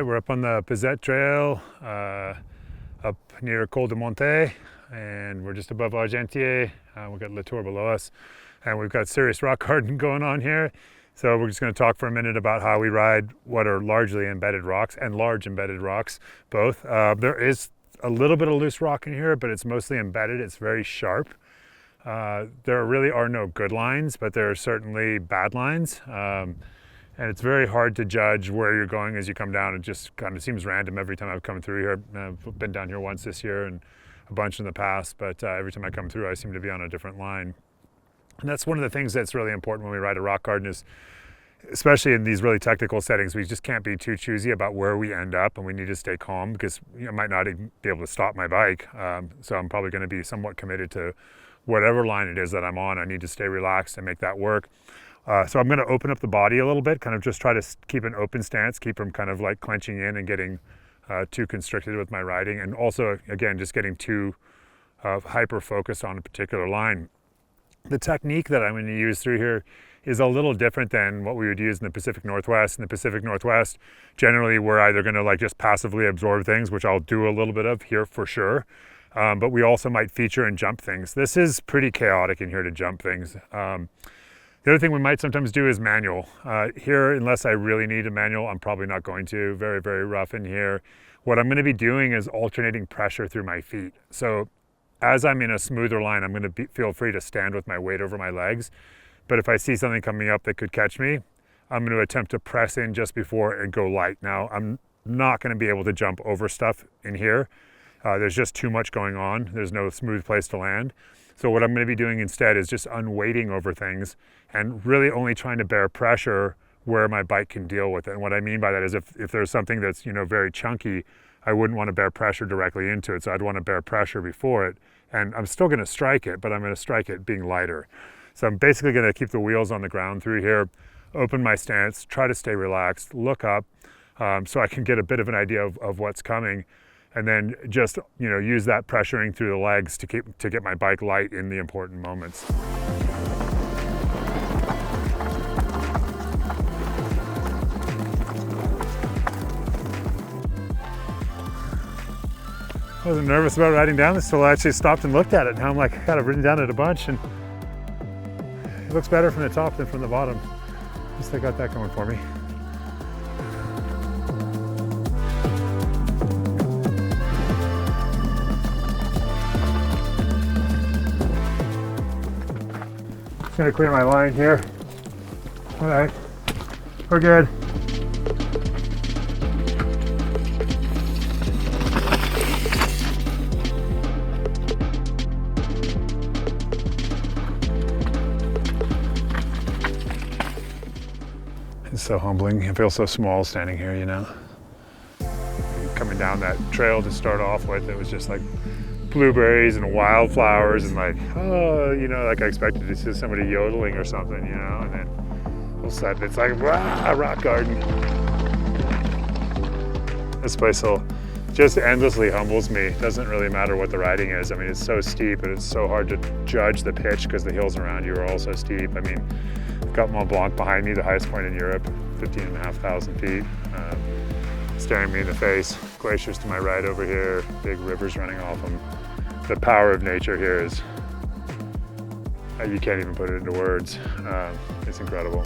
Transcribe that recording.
right, we're up on the Pizette Trail, up near Col de Monte, and we're just above Argentier. We've got Latour below us, and we've got serious rock garden going on here. So we're just going to talk for a minute about how we ride what are largely embedded rocks and large embedded rocks, both. There is a little bit of loose rock in here, but it's mostly embedded. It's very sharp. There really are no good lines, but there are certainly bad lines. And it's very hard to judge where you're going as you come down. It just kind of seems random every time I've come through here. I've been down here once this year and a bunch in the past, but every time I come through, I seem to be on a different line. And that's one of the things that's really important when we ride a rock garden is, especially in these really technical settings, we just can't be too choosy about where we end up, and we need to stay calm because I might not even be able to stop my bike. So I'm probably going to be somewhat committed to whatever line it is that I'm on. I need to stay relaxed and make that work. So I'm going to open up the body a little bit, kind of just try to keep an open stance, keep from kind of like clenching in and getting too constricted with my riding. And also, again, just getting too hyper-focused on a particular line. The technique that I'm going to use through here is a little different than what we would use in the Pacific Northwest. In the Pacific Northwest, generally we're either going to like just passively absorb things, which I'll do a little bit of here for sure. But we also might feature and jump things. This is pretty chaotic in here to jump things. The other thing we might sometimes do is manual. Here, unless I really need a manual, I'm probably not going to. Very, very rough in here. What I'm going to be doing is alternating pressure through my feet. So as I'm in a smoother line, I'm going to feel free to stand with my weight over my legs. But if I see something coming up that could catch me, I'm going to attempt to press in just before and go light. Now, I'm not going to be able to jump over stuff in here. There's just too much going on. There's no smooth place to land. So what I'm going to be doing instead is just unweighting over things and really only trying to bear pressure where my bike can deal with it. And what I mean by that is if there's something that's, very chunky, I wouldn't want to bear pressure directly into it. So I'd want to bear pressure before it. And I'm still going to strike it, but I'm going to strike it being lighter. So I'm basically going to keep the wheels on the ground through here, open my stance, try to stay relaxed, look up so I can get a bit of an idea of what's coming. And then just, use that pressuring through the legs to get my bike light in the important moments. I wasn't nervous about riding down this till I actually stopped and looked at it. Now I'm like, God, I've ridden down it a bunch and it looks better from the top than from the bottom. At least I got that going for me. Just gonna clear my line here. All right, we're good. It's so humbling. I feel so small standing here, Coming down that trail to start off with, it was just like blueberries and wildflowers and like, like I expected to see somebody yodeling or something, and then all of a sudden it's like, rah, rock garden. This place just endlessly humbles me. It doesn't really matter what the riding is. I mean, it's so steep and it's so hard to judge the pitch because the hills around you are all so steep. I mean, I've got Mont Blanc behind me, the highest point in Europe, 15,500 feet, staring me in the face. Glaciers to my right over here, big rivers running off them. The power of nature here is, you can't even put it into words. It's incredible.